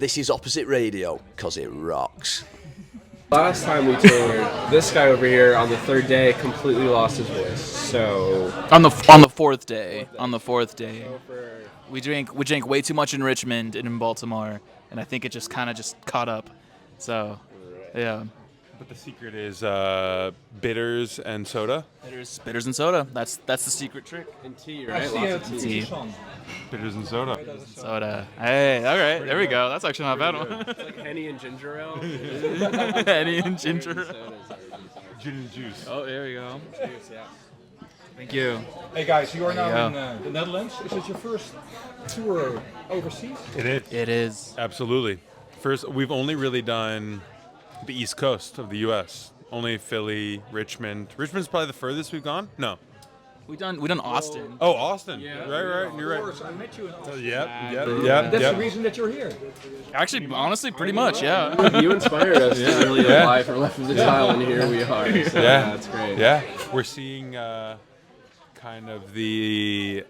This is Opposite Radio, because it rocks. Last time we toured, this guy over here on the third day completely lost his voice. So on the fourth day, we drank way too much in Richmond and in Baltimore, and I think it just kind of caught up. So, yeah. But the secret is bitters and soda. Bitters and soda. That's the secret trick. and tea, right? Lots of tea. Bitters and soda. Soda. Hey, all right, there we go. That's actually not a bad one. It's like Henny and ginger ale. Henny and ginger. Gin and juice. Oh, there we go. Juice, yeah. Thank you. Hey guys, you are now Yeah. in the Netherlands. Is it your first tour overseas? It is. It is. Absolutely. First, we've only really done the East Coast of the U.S. Only Philly, Richmond. Richmond's probably the furthest we've gone. No. We done Austin. Oh, Austin. Yeah. Right. You're Of right. course, I met you in Austin. Yep. And that's the reason that you're here. Actually, honestly, pretty much, yeah. You inspired us to really apply for Left of the Child, and here we are. So, Yeah. that's great. Yeah. We're seeing kind of the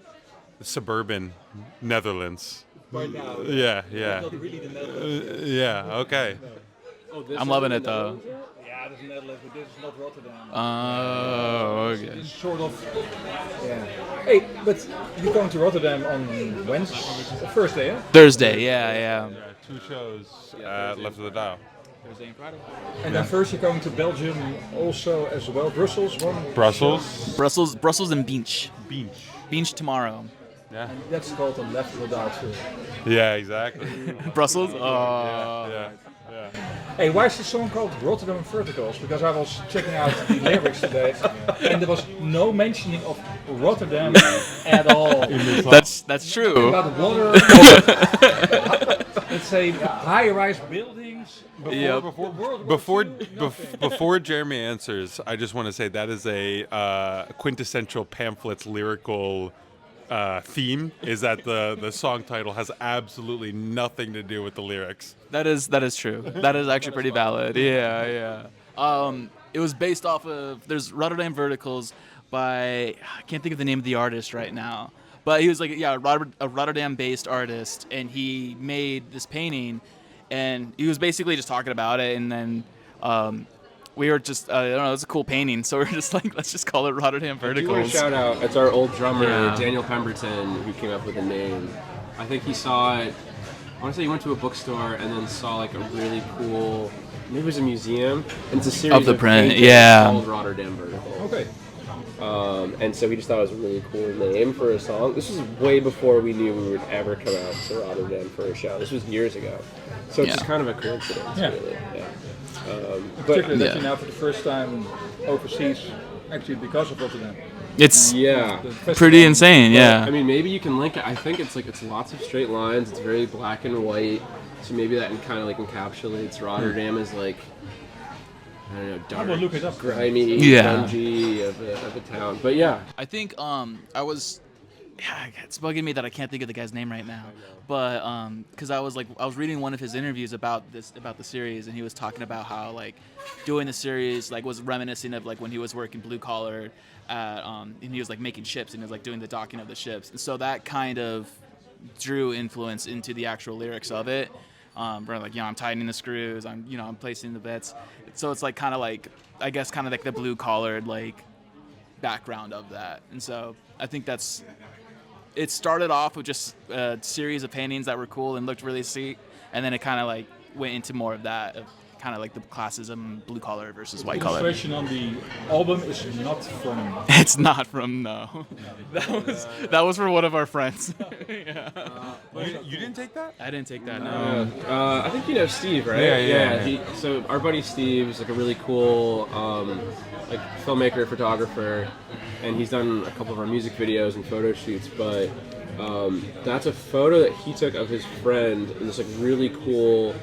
suburban Netherlands. Right now. Yeah. Not really the Netherlands. Yeah. Okay. Oh, this I'm is loving in it the though. Netherlands, yeah? Yeah, this is Netherlands, but this is not Rotterdam. Oh, okay. This is sort of. Yeah. Hey, but you're going to Rotterdam on Wednesday, Thursday, yeah? Thursday, yeah. Yeah, 2 shows left of the dial. Thursday and Friday. And then first you're going to Belgium also as well. Brussels, one. Brussels and Beach. Beach. Tomorrow. Yeah. That's called the Left of the Dial tour. Yeah, exactly. Brussels? Yeah. Hey, why is the song called Rotterdam Verticals? Because I was checking out the lyrics today, and there was no mentioning of Rotterdam at all. That's true. About water, let's say high-rise buildings. Before Jeremy answers, I just want to say that is a quintessential Pamphlets lyrical theme. Is that the song title has absolutely nothing to do with the lyrics. That is true. That is actually pretty valid. Yeah. It was based off of there's Rotterdam Verticals by I can't think of the name of the artist right now, but he was like a Rotterdam-based artist, and he made this painting, and he was basically just talking about it, and then we were just I don't know, it's a cool painting, so we're just like, let's just call it Rotterdam I do want to Verticals. shout out, it's our old drummer, Yeah. Daniel Pemberton, who came up with the name. I think he saw it, I want to say he went to a bookstore and then saw like a really cool, maybe it was a museum, and it's a series Of the print, paintings yeah. called Rotterdam Verticals. Okay. And so we just thought it was a really cool name for a song. This was way before we knew we would ever come out to Rotterdam for a show. This was years ago. So it's Yeah. just kind of a coincidence, Yeah. really. Yeah. Particularly that Yeah. you're now for the first time overseas, actually because of Rotterdam. It's Yeah. The festival. pretty insane, yeah. I mean, maybe you can link it. I think it's lots of straight lines. It's very black and white. So maybe that kind of like encapsulates Rotterdam as like, I don't know, dark, will look it up. grimy, Yeah. dungy of a town. But yeah, I think it's bugging me that I can't think of the guy's name right now, but because I was reading one of his interviews about the series, and he was talking about how like doing the series like was reminiscent of like when he was working blue collar at and he was like making ships, and he was like doing the docking of the ships, and so that kind of drew influence into the actual lyrics of it. Where like, I'm tightening the screws, I'm placing the bits, so it's like kind of like I guess kind of like the blue collared like background of that, and so I think it started off with just a series of paintings that were cool and looked really sweet, and then it kind of like went into more of that, of kind of like the classism, blue collar versus white collar. The illustration on the album is not from. It's not from no. That was for one of our friends. Yeah. You didn't take that? I didn't take that. No. I think you know Steve, right? Yeah. So our buddy Steve is like a really cool like filmmaker, photographer, and he's done a couple of our music videos and photo shoots. But that's a photo that he took of his friend in this like really cool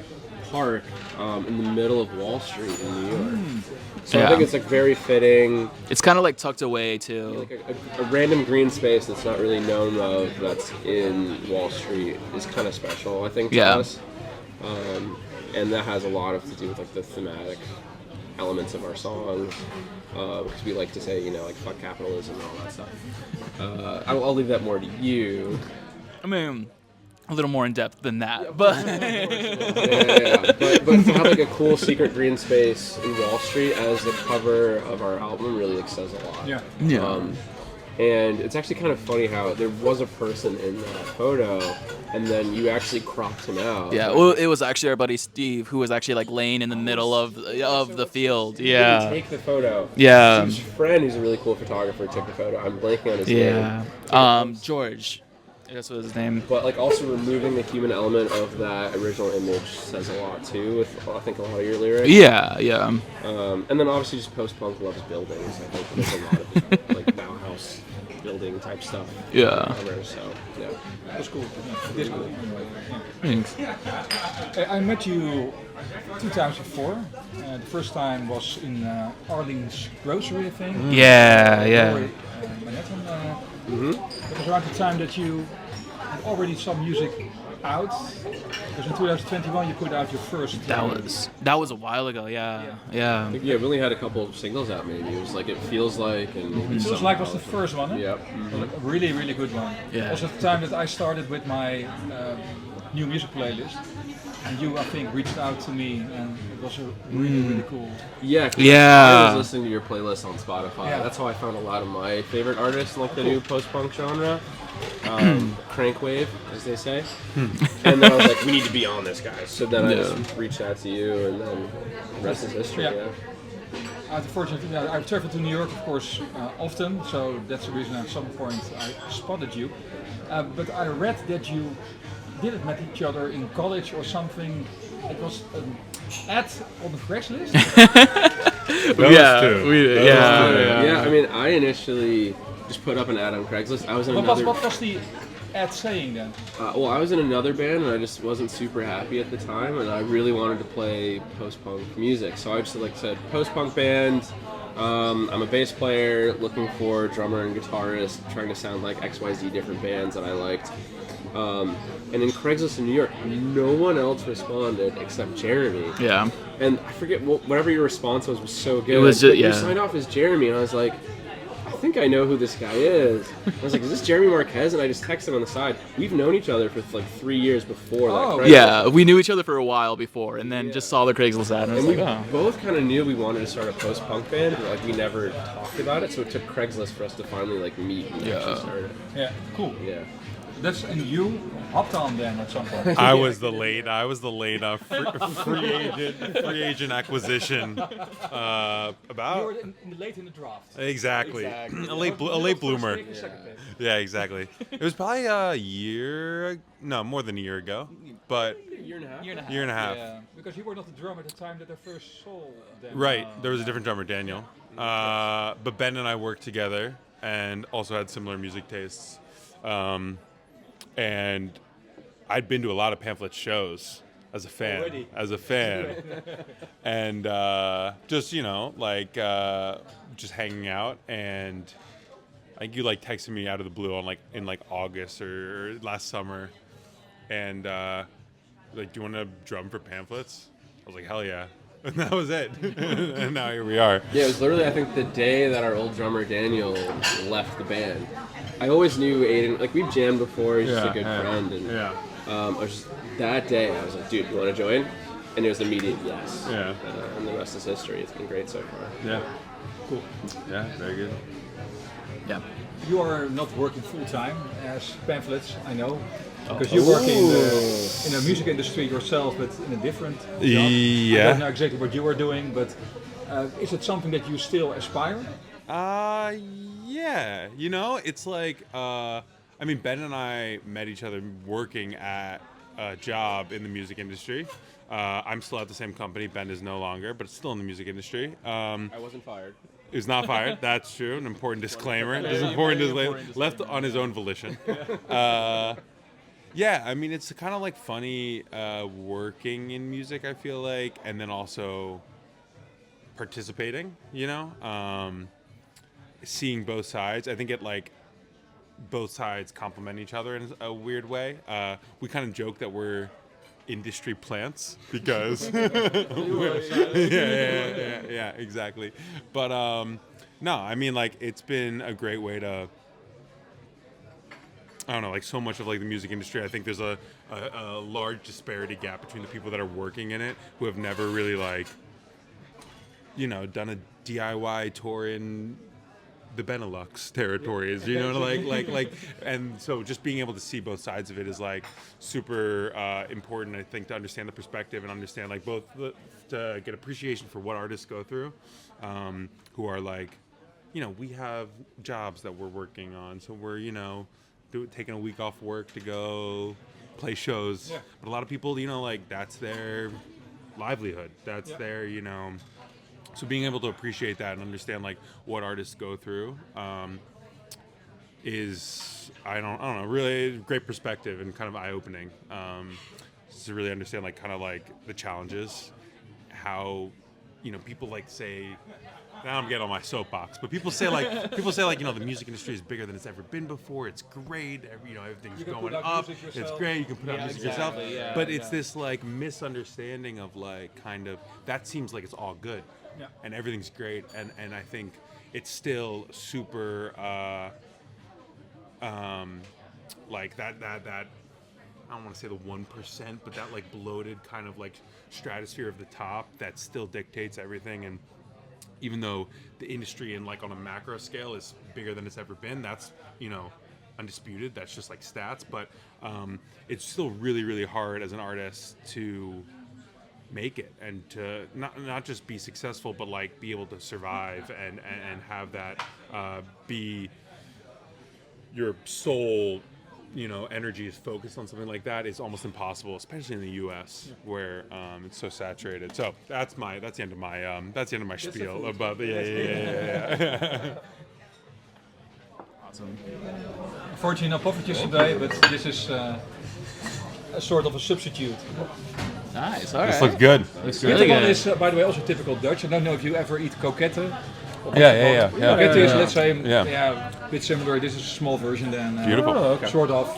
park in the middle of Wall Street in New York. So I think it's like very fitting. It's kind of like tucked away too. Like a random green space that's not really known of that's in Wall Street is kind of special, I think, to us. And that has a lot to do with like the thematic elements of our songs, because we like to say, like fuck capitalism and all that stuff. I'll leave that more to you. I mean, a little more in depth than that, but But to have like a cool secret green space in Wall Street as the cover of our album really like, says a lot. yeah. And it's actually kind of funny how there was a person in that photo, and then you actually cropped him out. Yeah, well, it was actually our buddy Steve who was actually like laying in the middle of the field. He Yeah. didn't take the photo. Yeah. His friend, who's a really cool photographer, took the photo. I'm blanking on his name. Yeah. George. That's what his name. But like also removing the human element of that original image says a lot too. With I think a lot of your lyrics. Yeah. Yeah. And then obviously just post-punk loves buildings. I think there's a lot of like Bauhaus building type stuff. Yeah. So yeah. That's cool. This cool. Thanks. I met you 2 times before. The first time was in Arlene's Grocery, I think. Yeah. Yeah. Manhattan. It was around the time that you had already some music out. Because in 2021 you put out your first. That was a while ago. Yeah. Yeah. Yeah, we only had a couple of singles out maybe. It was like It Feels Like and maybe It Feels Like was the first one, eh? Yep. A really, really good one. Yeah. Also at the time that I started with my new music playlist. And you, I think, reached out to me, and it was a really, really cool. Yeah, 'cause Yeah. I was listening to your playlist on Spotify. Yeah. That's how I found a lot of my favorite artists in like the new post-punk genre. Crank wave, as they say. And then I was like, we need to be on this, guys. So then I just reached out to you, and then the rest is history. Yeah. Unfortunately, I traveled to New York, of course, often, so that's the reason at some point I spotted you. But I read that you didn't met each other in college or something. It was an ad on the Craigslist. Yeah, I mean, I initially just put up an ad on Craigslist. I was in What was the ad saying then? Well, I was in another band and I just wasn't super happy at the time, and I really wanted to play post-punk music. So I just like said, post-punk band. I'm a bass player looking for a drummer and guitarist, trying to sound like XYZ different bands that I liked. And in Craigslist in New York, no one else responded except Jeremy. Yeah. And I forget whatever your response was so good. It was just, You signed off as Jeremy, and I was like, I think I know who this guy is. I was like, is this Jeremy Marquez? And I just texted him on the side. We've known each other for like 3 years before that. Craigslist. Yeah, we knew each other for a while before, and then just saw the Craigslist ad, and I was And like, we both kind of knew we wanted to start a post-punk band, but like we never talked about it. So it took Craigslist for us to finally like meet and actually start it. Yeah, cool. Yeah. And you hopped on then at some point. I was the late free agent acquisition. You were late in the draft. Exactly. a late bloomer. Yeah, exactly. It was probably more than a year ago, but Year and a half. year and a half. Yeah, because you were not the drummer at the time that I first saw them. Right. There was a different drummer, Daniel. But Ben and I worked together and also had similar music tastes. And I'd been to a lot of Pamphlet shows as a fan. Already? And just, just hanging out. And I think you texted me out of the blue in August or last summer. And do you want to drum for Pamphlets? I was like, hell yeah. And that was it. And now here we are. Yeah, it was literally, I think, the day that our old drummer Daniel left the band. I always knew Aiden, we've jammed before, he's just a good friend. And that day, I was like, dude, you want to join? And it was an immediate yes. Yeah. And the rest is history. It's been great so far. Yeah. Cool. Yeah, very good. yeah. You are not working full time as Pamphlets, I know. Because you work in the music industry yourself, but in a different job. Yeah. I don't know exactly what you are doing, but is it something that you still aspire? Yeah. It's Ben and I met each other working at a job in the music industry. I'm still at the same company. Ben is no longer, but it's still in the music industry. I wasn't fired. He was not fired. That's true. An important disclaimer. It's an important disclaimer. Left on his own volition. Yeah, it's kind of funny working in music, I feel like, and then also participating, seeing both sides. I think both sides complement each other in a weird way. We kind of joke that we're industry plants because yeah, exactly. But no, it's been a great way to I don't know, like so much of like the music industry, I think there's a large disparity gap between the people that are working in it who have never really like, you know, done a DIY tour in the Benelux territories, you know, like, and so just being able to see both sides of it is like super important, I think, to understand the perspective and understand like both to get appreciation for what artists go through, who are like, you know, we have jobs that we're working on, so we're, you know, taking a week off work to go play shows. Yeah. But a lot of people, you know, like that's their livelihood. That's their, you know. So being able to appreciate that and understand like what artists go through is I don't know, really great perspective and kind of eye opening. To really understand like kind of like the challenges, how, you know, people like say. Now I'm getting on my soapbox, but people say like you know the music industry is bigger than it's ever been before. It's great, you know, everything's going up. It's great. You can put out music yourself, but it's this like misunderstanding of like kind of that seems like it's all good, and everything's great, and I think it's still super like that I don't want to say the 1%, but that like bloated kind of like stratosphere of the top that still dictates everything. And even though the industry and like on a macro scale is bigger than it's ever been, that's, you know, undisputed. That's just like stats. But it's still really, really hard as an artist to make it and to not just be successful, but like be able to survive and have that be your sole, you know, energy is focused on something like that is almost impossible, especially in the U.S. where it's so saturated. So that's the end of my spiel about the yeah. Awesome. Unfortunately, no poffertjes today, but this is a sort of a substitute. Nice. All right. This looks good. Looks The really other one good. is, by the way, also typical Dutch. I don't know if you ever eat coquette. Yeah. Coquette is, let's say, Yeah. a bit similar. This is a small version then. Beautiful. Sort of.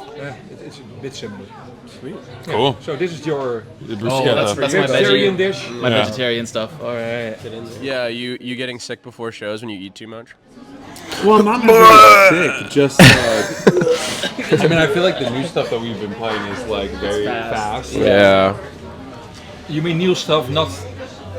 It's a bit similar. Sweet. Yeah. Cool. So this is your That's my vegetarian veggie, dish. my vegetarian stuff. All right. Yeah, you getting sick before shows when you eat too much? Well, not necessarily sick, just I mean, I feel like the new stuff that we've been playing is like very fast. Yeah. You mean new stuff not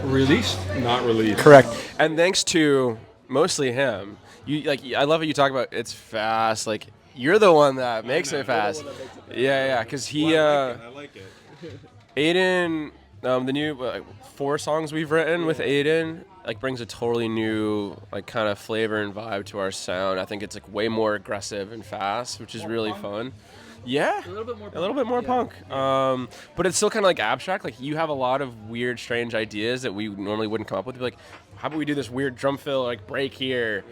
released? Not released. Correct. And thanks to mostly him, you like I love how you talk about it's fast. Like you're the one that makes it fast. Yeah, because he I like it. Aiden, the new 4 songs we've written with Aiden, like brings a totally new like kind of flavor and vibe to our sound. I think it's like way more aggressive and fast, which is really fun. Yeah, a little bit more punk. But it's still kind of like abstract. Like you have a lot of weird, strange ideas that we normally wouldn't come up with. You'd be like, how about we do this weird drum fill like break here?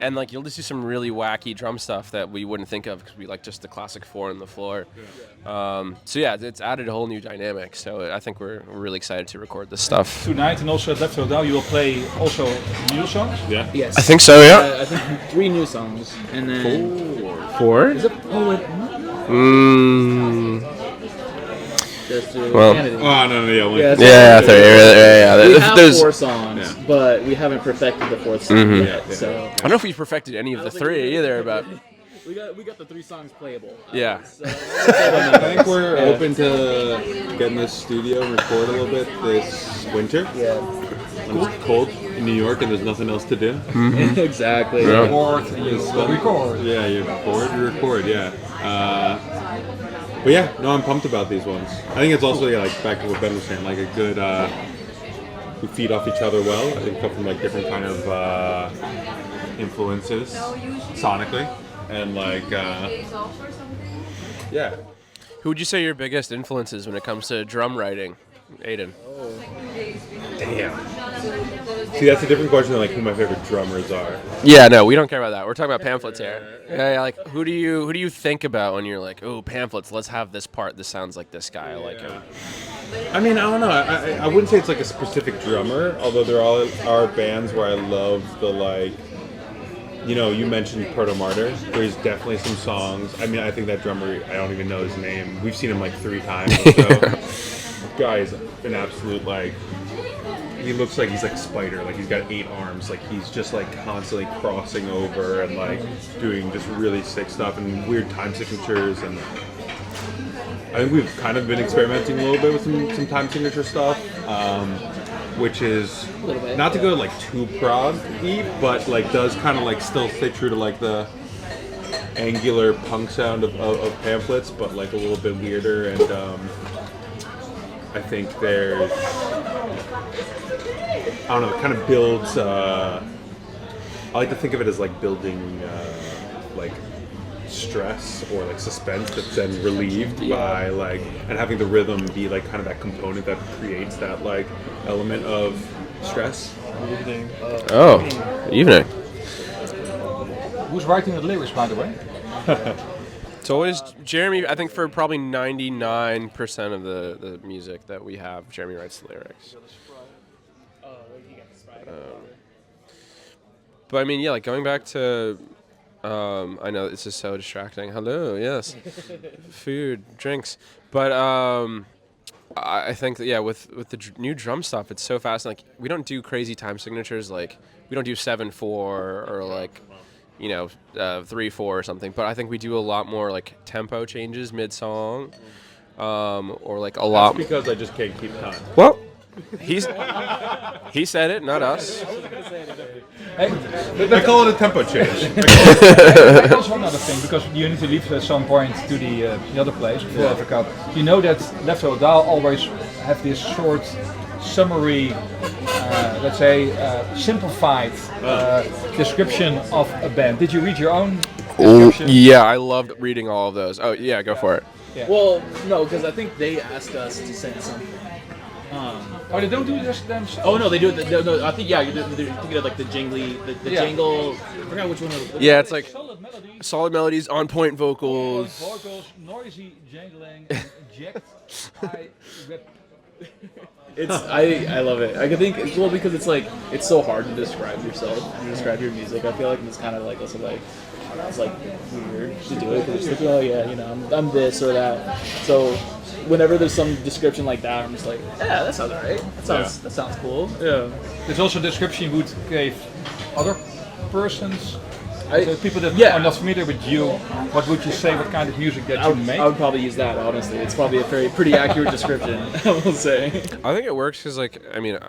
And like you'll just do some really wacky drum stuff that we wouldn't think of because we like just the classic 4 on the floor. So yeah, it's added a whole new dynamic. So I think we're really excited to record this stuff. Tonight and also at Left Rotterdam you will play also new songs? Yeah. Yes. I think so. Yeah. I think 3 new songs and then 4. Is it? Oh, wait. Well, Kennedy. Oh, no, yeah. Only Yeah, yeah. We have There's, 4 songs, but we haven't perfected the 4th song yet. So I don't know if we've perfected any of the 3 either, but we got the 3 songs playable. Yeah. So, I think we're open to getting this studio and record a little bit this winter. yeah. When it's cold in New York and there's nothing else to do. Exactly. Yeah. Bored and you record. Yeah, you're bored, you record, yeah. But yeah, no, I'm pumped about these ones. I think it's also, yeah, like back to what Ben was saying, like a good, we feed off each other well. I think come from like different kind of influences sonically. And like, yeah. who would you say your biggest influences when it comes to drum writing, Aiden? Damn. See, that's a different question than like who my favorite drummers are. Yeah, no, we don't care about that. We're talking about pamphlets here. Yeah, like who do you think about when you're like, oh, pamphlets? Let's have this part. This sounds like this guy. I like him. I mean, I don't know. I wouldn't say it's like a specific drummer, although there are bands where I love the like. You know, you mentioned Proto Martyr. There's definitely some songs. I mean, I think that drummer, I don't even know his name. We've seen him like 3 times or so. Guy is an absolute like. he looks like he's like a spider, like he's got 8 arms, like he's just like constantly crossing over and like doing just really sick stuff and weird time signatures. And I think we've kind of been experimenting a little bit with some time signature stuff, which is not to go like too prog-y, but like does kind of like still stay true to like the angular punk sound of Pamphlets, but like a little bit weirder. And I think there's, I don't know, it kind of builds, I like to think of it as like building like stress or like suspense that's then relieved by like, and having the rhythm be like kind of that component that creates that like element of stress. Oh, evening. Who's writing the lyrics, by the way? It's always Jeremy. I think for probably 99% of the music that we have, Jeremy writes the lyrics. But I mean, yeah, like going back to, I know this is so distracting. Hello, yes, food, drinks. But I think that, yeah, with the new drum stuff, it's so fast. Like we don't do crazy time signatures. Like we don't do 7/4 or like, 3/4 or something. But I think we do a lot more like tempo changes mid song, or like a lot. That's because I just can't keep time. Well, he said it, not us. Hey, I call it a tempo change. also another thing, because you need to leave at some point to the other place before Africa. You know that Left Dahl always have this short summary, let's say simplified description of a band. Did you read your own description? Yeah, I loved reading all of those. Oh yeah, go for it. Yeah. Well, no, because I think they asked us to send something. Oh, they don't do this themselves? Oh no, they do it. No, I think they're thinking of like the jingly, the jingle. I forgot which one. Yeah, it's like Solid melody, solid melodies, on point vocals. noisy jangling, inject. I rip. I love it. I think well because it's like it's so hard to describe yourself and describe your music. I feel like it's kind of like also like I don't know, it's like weird to do it because it's like, oh yeah, I'm this or that. So whenever there's some description like that, I'm just like, yeah, that sounds alright. That sounds cool. Yeah. There's also a description you would give other persons. So people that are not familiar with you, what would you say? What kind of music that you make? I would probably use that. Honestly, it's probably a pretty accurate description. I will say. I think it works because, like, I mean,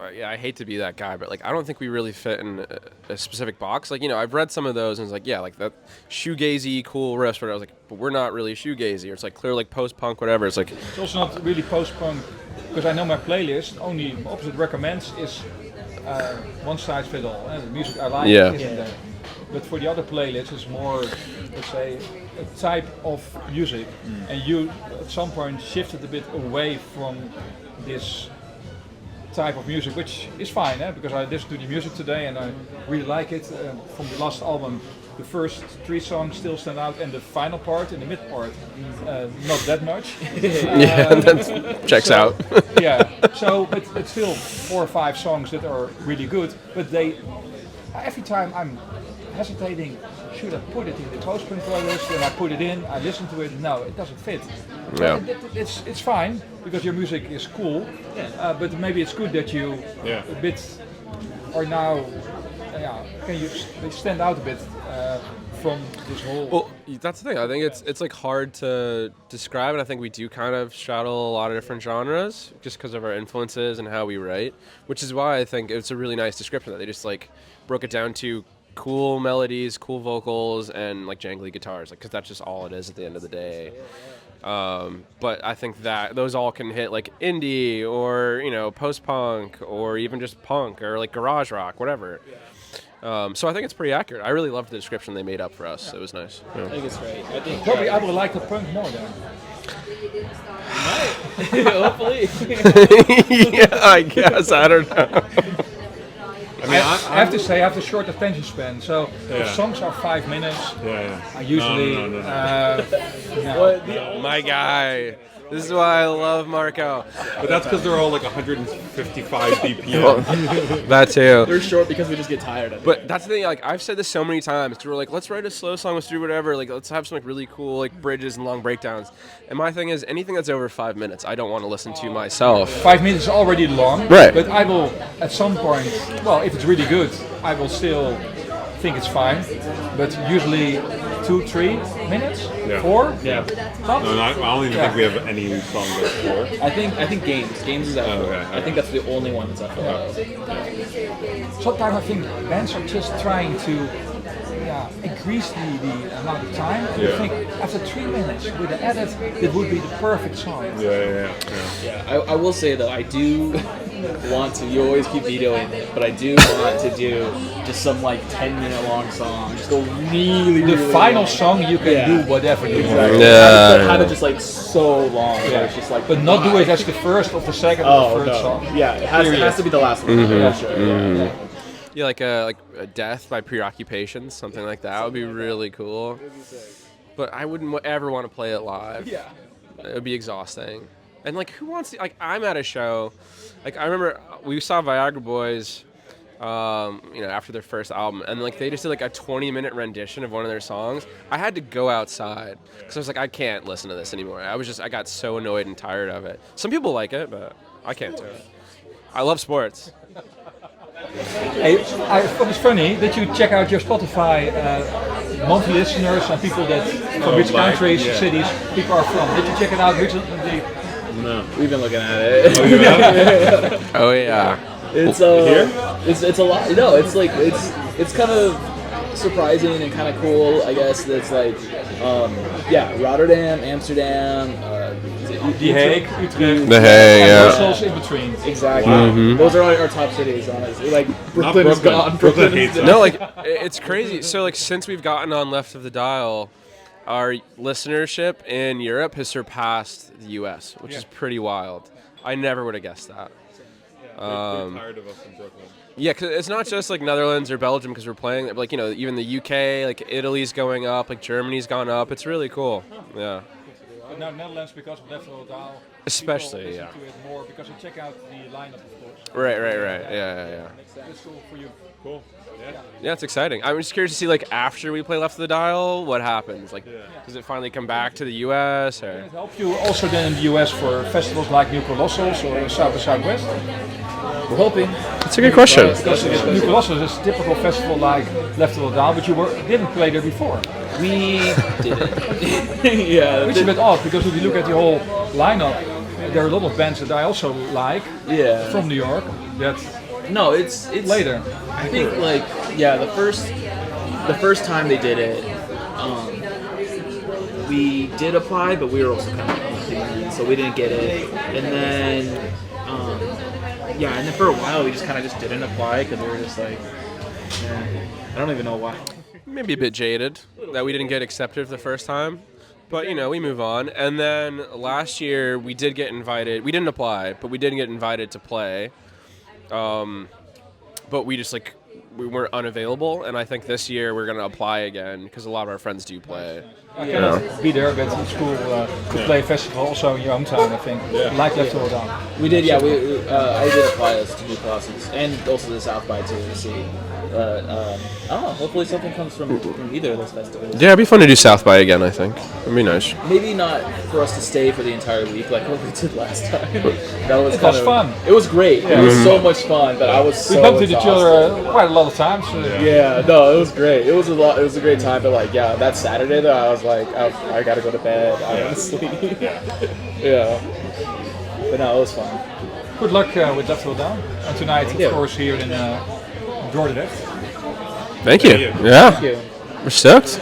I hate to be that guy, but like, I don't think we really fit in a specific box. Like, I've read some of those, and it's like, yeah, like that shoegazy, cool riffs. But I was like, but we're not really shoegazy, or it's like clear, like post-punk, whatever. It's like it's also not really post-punk, because I know my playlist only opposite recommends is one size fits all. The music I like isn't there. But for the other playlists, it's more, let's say, a type of music. And you, at some point, shifted a bit away from this type of music, which is fine, because I listened to the music today and I really like it. From the last album, the first 3 songs still stand out, and the final part and the mid part, not that much. that checks out. So it's still 4 or 5 songs that are really good, but every time I'm hesitating, should I put it in the post-punk playlist? And I put it in, I listen to it, no, it doesn't fit. Yeah. It's fine, because your music is cool, but maybe it's good that you a bit are now, can you stand out a bit from this whole... Well, that's the thing, I think it's like hard to describe, and I think we do kind of straddle a lot of different genres, just because of our influences and how we write, which is why I think it's a really nice description that they just like broke it down to cool melodies, cool vocals, and like jangly guitars, like because that's just all it is at the end of the day. But I think that those all can hit like indie or post-punk or even just punk or like garage rock, whatever. So I think it's pretty accurate. I really loved the description they made up for us. It was nice. I think it's great. I think probably I would like the punk more then. Hopefully. Yeah, I guess. I don't know. I have to say, I have a short attention span, so if songs are 5 minutes, I usually... My guy. This is why I love Marco. But that's because they're all like 155 BPM. That too. They're short because we just get tired of it. But that's the thing, like, I've said this so many times, we're like, let's write a slow song, let's do whatever, like, let's have some, like, really cool, like, bridges and long breakdowns. And my thing is, anything that's over 5 minutes, I don't want to listen to myself. 5 minutes is already long, Right. but I will, at some point, well, if it's really good, I will still think it's fine. But usually 2-3 minutes, Yeah. 4. Yeah. Tops. No, I don't even think we have any song that's 4. I think games is at 4. okay. I think that's the only one that's at 4. Sometimes I think bands are just trying to increase the amount of time. And I Yeah. think after 3 minutes with the edit, it would be the perfect song. Yeah. Yeah, I will say though, I do want to. You always keep vetoing it, but I do want to do just some like 10-minute long song. Just go really. The really final long. song you can do whatever you want. Exactly. Yeah. Have it just like so long. Yeah. That it's just like. But not do it as the first of the second or Oh the third no. song. Yeah, it has to be the last one. Mm-hmm. For sure. Yeah. Yeah, like a death by preoccupation, something like that would be really cool. But I wouldn't ever want to play it live. Yeah. It would be exhausting. And like, who wants to? Like, I'm at a show. Like, I remember we saw Viagra Boys, after their first album, and like they just did like a 20-minute rendition of one of their songs. I had to go outside because I was like, I can't listen to this anymore. I got so annoyed and tired of it. Some people like it, but I can't do it. I love sports. Hey, I thought it's funny that you check out your Spotify monthly listeners and people that from which countries, cities people are from. Did you check it out recently? No, we've been looking at it. Oh yeah. It's it's a lot. No, it's like it's kind of surprising and kind of cool. I guess that's like Rotterdam, Amsterdam, The Hague, Utrecht, The Hague, yeah. Brussels in between. Exactly. Mm-hmm. Those are our top cities, honestly. Like Not Brooklyn is Brooklyn. gone. Brooklyn Brooklyn is hates it. No, like it's crazy. So like since we've gotten on Left of the Dial, our listenership in Europe has surpassed the U.S., which is pretty wild. I never would have guessed that. tired of us in Brooklyn. Yeah, because it's not just like Netherlands or Belgium because we're playing, like, even the UK, like Italy's going up, like Germany's gone up. It's really cool. Yeah. But now Netherlands because of Left of the Dial. Especially, people yeah. listen to it more because you check out the lineup, of course. Right. Yeah. That's cool for you. Cool. Yeah, it's exciting. I'm just curious to see, like, after we play Left of the Dial, what happens. Like, does it finally come back to the U.S. Can or? it help you also then in the US for festivals like New Colossus or South by Southwest? We're hoping. That's a good question. Because New Colossus is a typical festival like Left of the Dial, but you didn't play there before. We didn't. Yeah. Which is a bit odd because if you look at the whole lineup, there are a lot of bands that I also like Yeah. from New York that No, it's later. I think the first time they did it, we did apply, but we were also kind of so we didn't get it. And then and then for a while we just kind of just didn't apply because we were just like, I don't even know why. Maybe a bit jaded that we didn't get accepted the first time. But, we move on. And then last year we did get invited. We didn't apply, but we did get invited to play. But we just we weren't unavailable, and I think this year we're gonna apply again because a lot of our friends do play. I cannot be there, but it's cool to play a festival also in your hometown, I think. Like Left of the Dial. We did, I did apply us to do classes and also the South by too to see. But I don't know. Hopefully something comes from either of those festivals. Yeah, it'd be fun to do South by again, I think. It'd be nice. Maybe not for us to stay for the entire week like what we did last time. That was It was fun. It was great. It was so much fun, but I was so We bumped into each exhausted. other quite a lot of times. Yeah, no, it was great. It was a lot. It was a great time, but that Saturday though, I was like, I gotta go to bed. I want to sleep. Yeah, but no, it was fun. Good luck with Left of the Dial. And tonight, of course, here in Dordrecht. Thank you. Yeah, Thank you. we're stoked.